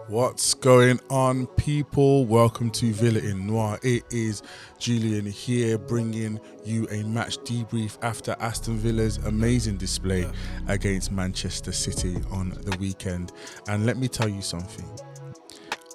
What's going on, people? Welcome to Villa in Noir. It is Julian here, bringing you a match debrief after Aston Villa's amazing display against Manchester City on the weekend. And let me tell you something.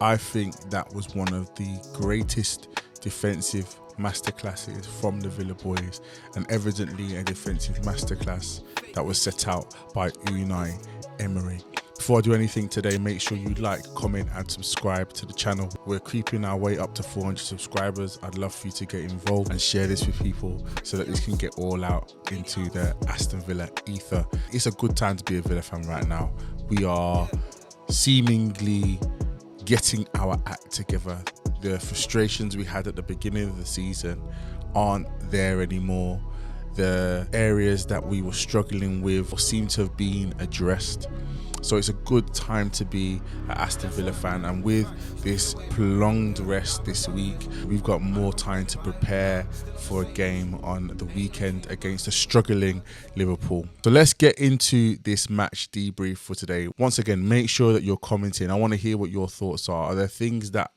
I think that was one of the greatest defensive masterclasses from the Villa boys, and evidently a defensive masterclass that was set out by Unai Emery. Before I do anything today, make sure you like, comment and subscribe to the channel. We're creeping our way up to 400 subscribers. I'd love for you to get involved and share this with people so that this can get all out into the Aston Villa ether. It's a good time to be a Villa fan right now. We are seemingly getting our act together. The frustrations we had at the beginning of the season aren't there anymore. The areas that we were struggling with seem to have been addressed. So it's a good time to be an Aston Villa fan, and with this prolonged rest this week, we've got more time to prepare for a game on the weekend against a struggling Liverpool. So let's get into this match debrief for today. Once again, make sure that you're commenting. I want to hear what your thoughts are. Are there things that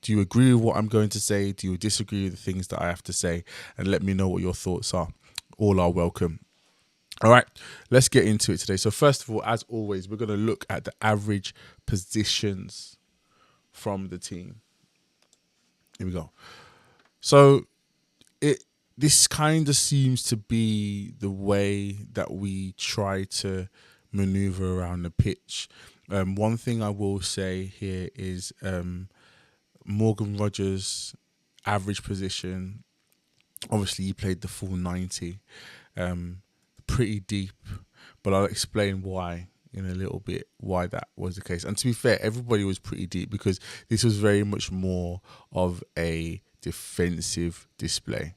do you agree with what I'm going to say? Do you disagree with the things that I have to say? And let me know what your thoughts are. All are welcome. All right, let's get into it today. So first of all, as always, we're going to look at the average positions from the team. Here we go. So this kind of seems to be the way that we try to maneuver around the pitch. One thing I will say here is Morgan Rogers' average position. Obviously, he played the full 90. Pretty deep, but I'll explain why in a little bit, why that was the case. And to be fair, everybody was pretty deep because this was very much more of a defensive display.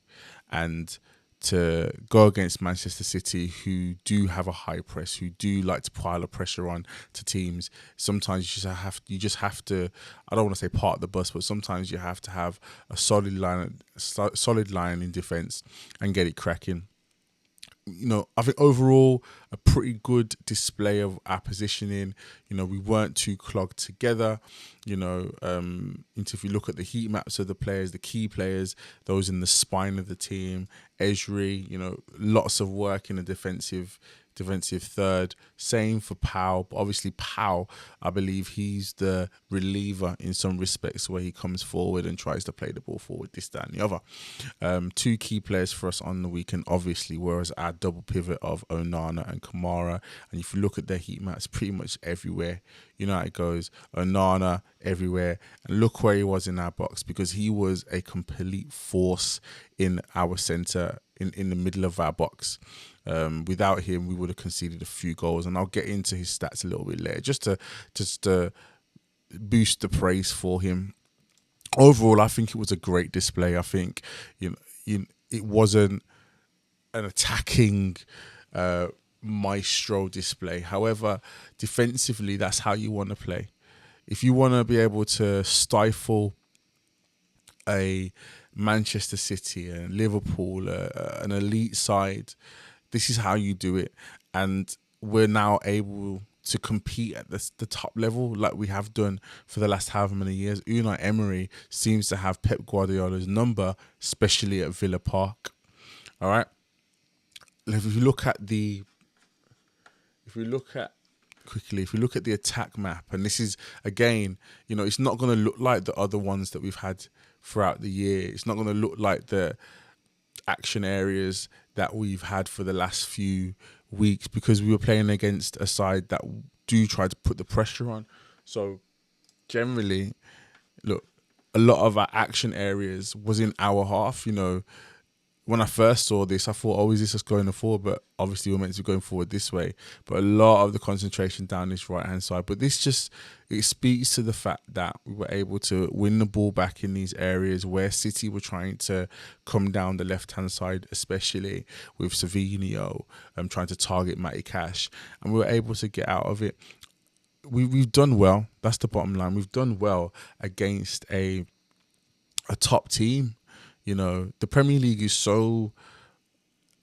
And to go against Manchester City, who do have a high press, who do like to pile a pressure on to teams, sometimes you just have to, I don't want to say park the bus, but sometimes you have to have a solid line in defence and get it cracking. You know, I think overall a pretty good display of our positioning. You know, we weren't too clogged together. You know, if you look at the heat maps of the players, the key players, those in the spine of the team, Emery, you know, lots of work in the defensive third. Same for Powell, but obviously Powell, I believe he's the reliever in some respects, where he comes forward and tries to play the ball forward, this, that and the other. Two key players for us on the weekend, obviously, whereas our double pivot of Onana and Kamara. And if you look at their heat maps, pretty much everywhere United goes, Onana everywhere. And look where he was in our box, because he was a complete force in our centre, in the middle of our box. Without him, we would have conceded a few goals, and I'll get into his stats a little bit later, just to boost the praise for him. Overall, I think it was a great display. I think it wasn't an attacking maestro display. However, defensively, that's how you want to play. If you want to be able to stifle a Manchester City and Liverpool, an elite side, this is how you do it. And we're now able to compete at the top level like we have done for the last however many years. Unai Emery seems to have Pep Guardiola's number, especially at Villa Park. All right. If you look at the attack map, and this is, again, you know, it's not going to look like the other ones that we've had throughout the year. It's not going to look like the action areas that we've had for the last few weeks, because we were playing against a side that do try to put the pressure on. So generally, look, a lot of our action areas was in our half. You know, when I first saw this, I thought, oh, is this just going forward? But obviously we're meant to be going forward this way. But a lot of the concentration down this right-hand side. But this just, it speaks to the fact that we were able to win the ball back in these areas where City were trying to come down the left-hand side, especially with Savinho trying to target Matty Cash. And we were able to get out of it. We've done well. That's the bottom line. We've done well against a top team. You know, the Premier League is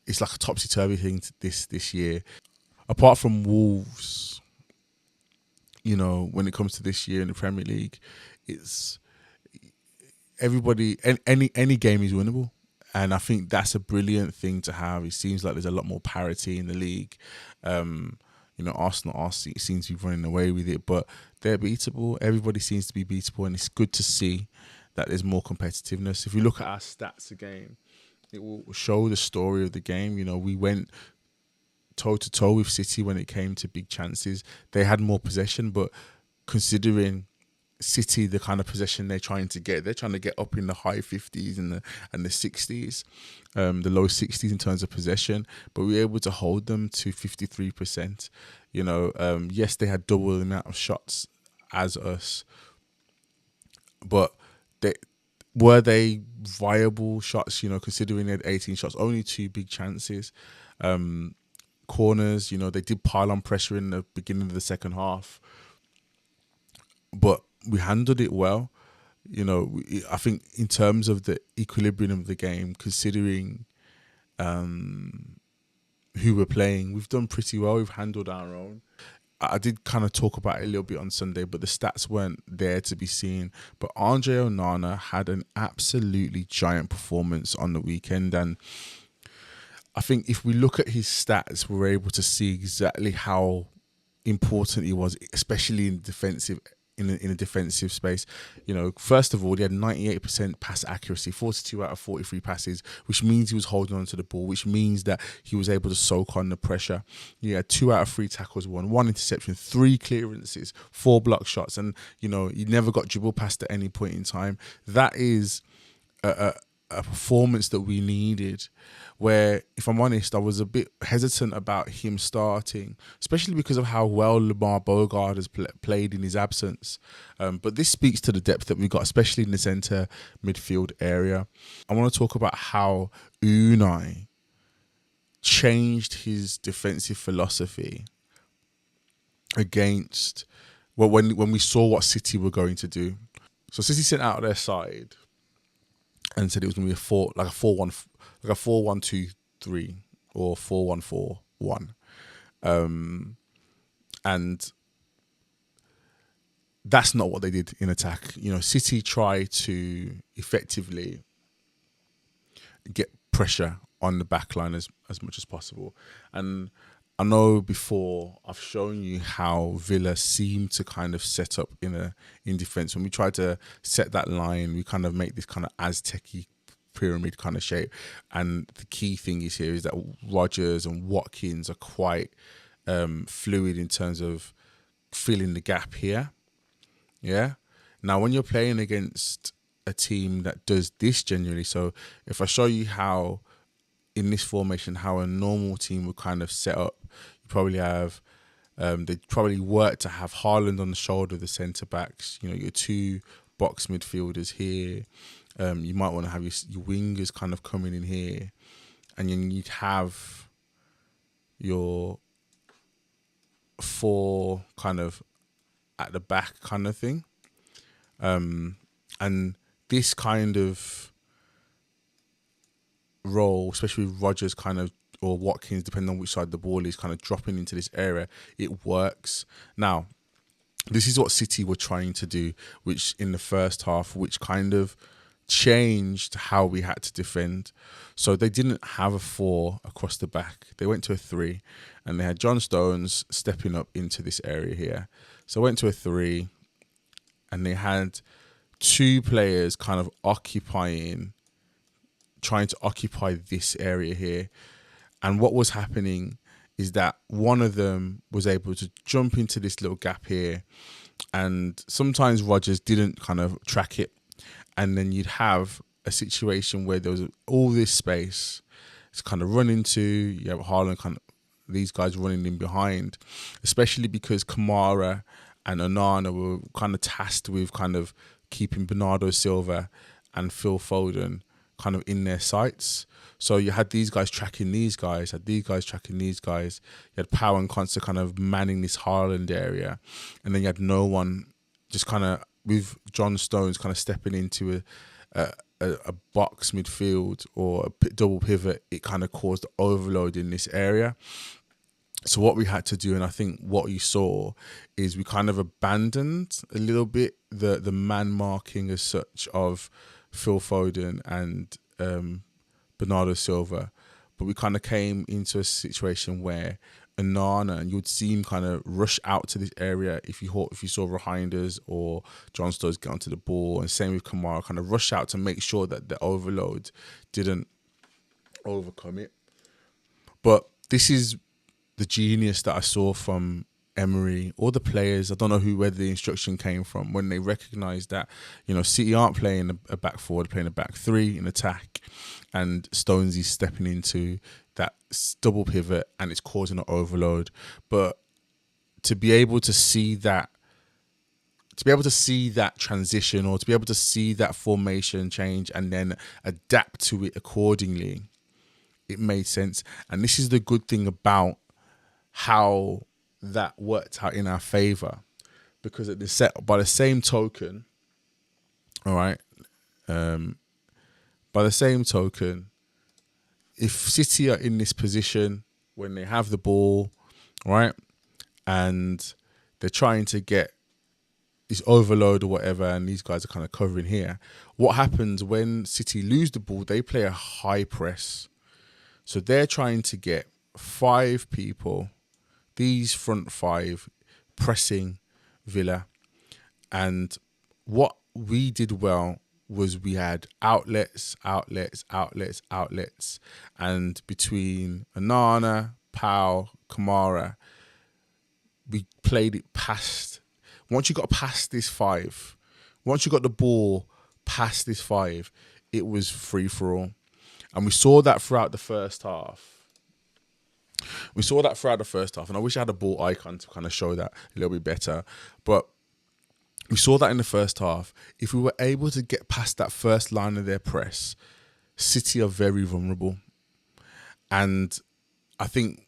it's like a topsy-turvy thing this year. Apart from Wolves, you know, when it comes to this year in the Premier League, it's everybody, any game is winnable. And I think that's a brilliant thing to have. It seems like there's a lot more parity in the league. You know, Arsenal seems to be running away with it, but they're beatable. Everybody seems to be beatable, and it's good to see that there's more competitiveness. If you look at our stats again, it will show the story of the game. You know, we went toe-to-toe with City when it came to big chances. They had more possession, but considering City, the kind of possession they're trying to get up in the high 50s and the 60s, the low 60s in terms of possession, but we were able to hold them to 53%. You know, yes, they had double the amount of shots as us, but were they viable shots? You know, considering they had 18 shots, only 2 big chances. Corners, you know, they did pile on pressure in the beginning of the second half, but we handled it well. You know, I think in terms of the equilibrium of the game, considering who we're playing, we've done pretty well. We've handled our own. I did kind of talk about it a little bit on Sunday, but the stats weren't there to be seen. But Andre Onana had an absolutely giant performance on the weekend, and I think if we look at his stats, we're able to see exactly how important he was, especially in defensive. In a defensive space. You know, first of all, he had 98% pass accuracy, 42 out of 43 passes, which means he was holding on to the ball, which means that he was able to soak on the pressure. He had 2 out of 3 tackles, one interception, 3 clearances, 4 block shots, and, you know, he never got dribbled past at any point in time. That is a performance that we needed, where, if I'm honest, I was a bit hesitant about him starting, especially because of how well Lamar Bogard has played in his absence. But this speaks to the depth that we got, especially in the centre midfield area. I want to talk about how Unai changed his defensive philosophy against, well, when we saw what City were going to do. So City sent out their side and said it was going to be a 4-1-2-3 or 4-1-4-1, and that's not what they did in attack. You know, City tried to effectively get pressure on the back line as much as possible, and I know before I've shown you how Villa seem to kind of set up in defence. When we try to set that line, we kind of make this kind of Aztec-y pyramid kind of shape. And the key thing is that Rodgers and Watkins are quite fluid in terms of filling the gap here. Yeah. Now, when you're playing against a team that does this generally, so if I show you how in this formation, how a normal team would kind of set up, you probably have, they'd probably work to have Haaland on the shoulder of the centre backs, you know, your 2 box midfielders here. You might want to have your wingers kind of coming in here, and then you'd have your 4 kind of at the back kind of thing. And this kind of role, especially with Rodgers kind of, or Watkins, depending on which side the ball is, kind of dropping into this area, it works. Now, this is what City were trying to do, which in the first half, which kind of changed how we had to defend. So they didn't have a 4 across the back. They went to a 3, and they had John Stones stepping up into this area here. So went to a 3, and they had 2 players kind of trying to occupy this area here. And what was happening is that one of them was able to jump into this little gap here, and sometimes Rodgers didn't kind of track it, and then you'd have a situation where there was all this space to kind of run into. You have Haaland, kind of these guys running in behind, especially because Kamara and Onana were kind of tasked with kind of keeping Bernardo Silva and Phil Foden kind of in their sights. So you had these guys tracking these guys, had these guys tracking these guys. You had Power and Consta kind of manning this Haaland area. And then you had no one just kind of, with John Stones kind of stepping into a box midfield or a double pivot. It kind of caused overload in this area. So what we had to do, and I think what you saw, is we kind of abandoned a little bit the man marking as such of Phil Foden and Bernardo Silva, but we kind of came into a situation where Onana, and you'd see him kind of rush out to this area if you saw Reinders or John Stones get onto the ball, and same with Kamara, kind of rush out to make sure that the overload didn't overcome it. But this is the genius that I saw from Emery, all the players. I don't know where the instruction came from when they recognised that, City aren't playing a back four, they're playing a back three in attack, and Stonesy's stepping into that double pivot and it's causing an overload. But to be able to see that, transition, or to be able to see that formation change and then adapt to it accordingly, it made sense. And this is the good thing about how that worked out in our favour, because by the same token, all right, by the same token, if City are in this position when they have the ball, right, and they're trying to get this overload or whatever, and these guys are kind of covering here, what happens when City lose the ball? They play a high press. So they're trying to get 5 people, these front 5, pressing Villa. And what we did well was we had outlets. And between Onana, Pau, Kamara, we played it past. Once you got past this 5, once you got the ball past this 5, it was free for all. And we saw that throughout the first half. And I wish I had a ball icon to kind of show that a little bit better. But we saw that in the first half. If we were able to get past that first line of their press, City are very vulnerable. And I think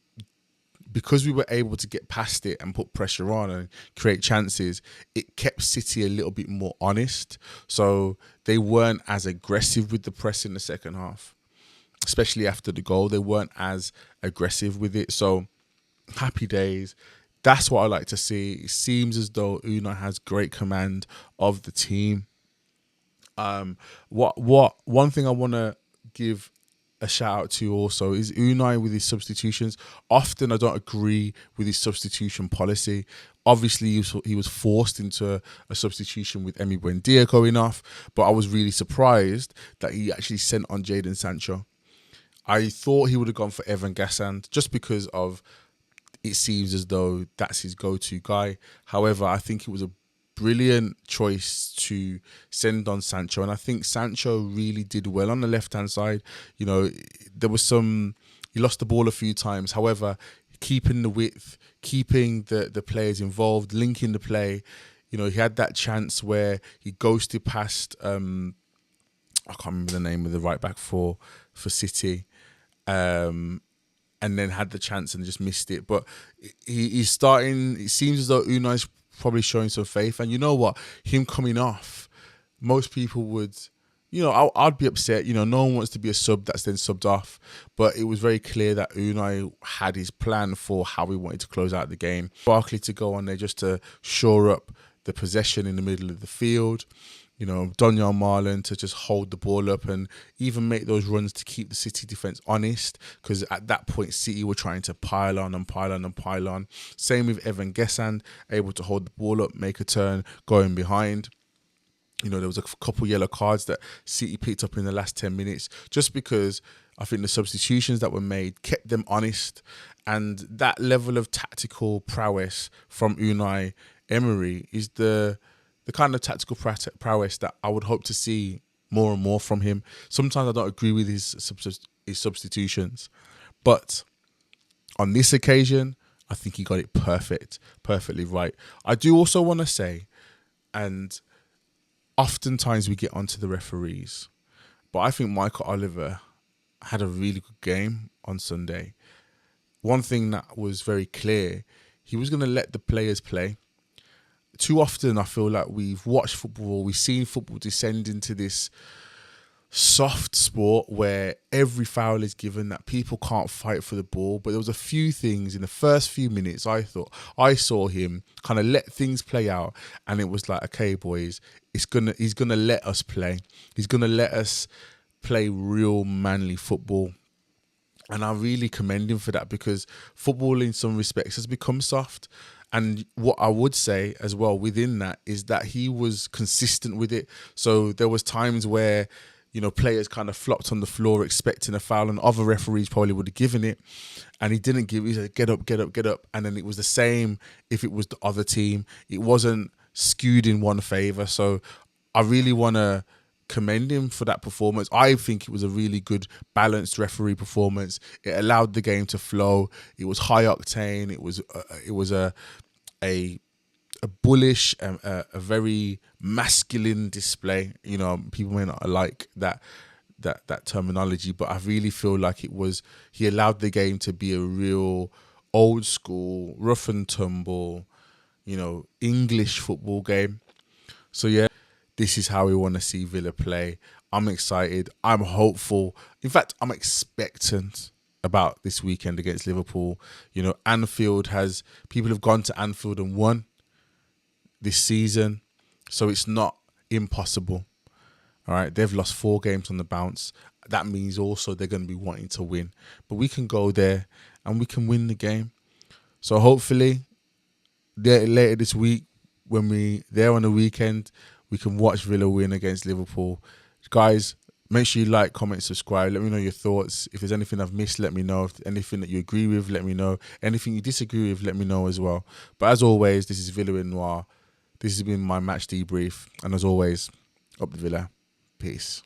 because we were able to get past it and put pressure on and create chances, it kept City a little bit more honest. So they weren't as aggressive with the press in the second half. Especially after the goal, they weren't as aggressive with it. So happy days. That's what I like to see. It seems as though Unai has great command of the team. One thing I want to give a shout out to also is Unai with his substitutions. Often I don't agree with his substitution policy. Obviously, he was forced into a substitution with Emery Buendia going off, but I was really surprised that he actually sent on Jadon Sancho. I thought he would have gone for Evan Gassand just because of it seems as though that's his go-to guy. However, I think it was a brilliant choice to send on Sancho, and I think Sancho really did well on the left-hand side. There was he lost the ball a few times. However, keeping the width, keeping the players involved, linking the play. He had that chance where he ghosted past, I can't remember the name of the right back for City. And then had the chance and just missed it. But he's starting, it seems as though Unai's probably showing some faith. And you know what? Him coming off, most people would, I'd be upset. No one wants to be a sub that's then subbed off. But it was very clear that Unai had his plan for how he wanted to close out the game. Barkley to go on there just to shore up the possession in the middle of the field. Donyell Marlon to just hold the ball up and even make those runs to keep the City defence honest, because at that point City were trying to pile on. Same with Evan Gassand, able to hold the ball up, make a turn, going behind. There was a couple yellow cards that City picked up in the last 10 minutes just because I think the substitutions that were made kept them honest. And that level of tactical prowess from Unai Emery is the kind of tactical prowess that I would hope to see more and more from him. Sometimes I don't agree with his substitutions, but on this occasion, I think he got it perfectly right. I do also want to say, and oftentimes we get onto the referees, but I think Michael Oliver had a really good game on Sunday. One thing that was very clear, he was going to let the players play. Too often I feel like we've watched football, we've seen football descend into this soft sport where every foul is given, that people can't fight for the ball. But there was a few things in the first few minutes I saw him kind of let things play out, and it was like, okay, boys, he's gonna let us play. He's gonna let us play real manly football. And I really commend him for that, because football in some respects has become soft. And what I would say as well within that is that he was consistent with it. So there was times where, players kind of flopped on the floor expecting a foul, and other referees probably would have given it. And he didn't give it. He said, get up, get up, get up. And then it was the same if it was the other team. It wasn't skewed in one favour. So I really want to commend him for that performance. I think it was a really good balanced referee performance. It allowed the game to flow. It was high octane. It was a bullish, a very masculine display. People may not like that terminology, but I really feel like he allowed the game to be a real old school, rough and tumble, English football game. So yeah, this is how we want to see Villa play. I'm excited. I'm hopeful. In fact, I'm expectant about this weekend against Liverpool. People have gone to Anfield and won this season, so it's not impossible. All right, they've lost 4 games on the bounce. That means also they're going to be wanting to win. But we can go there and we can win the game. So hopefully, later this week, when we're there on the weekend, we can watch Villa win against Liverpool. Guys, make sure you like, comment, subscribe. Let me know your thoughts. If there's anything I've missed, let me know. If anything that you agree with, let me know. Anything you disagree with, let me know as well. But as always, this is Villa in Noir. This has been my match debrief. And as always, up the Villa. Peace.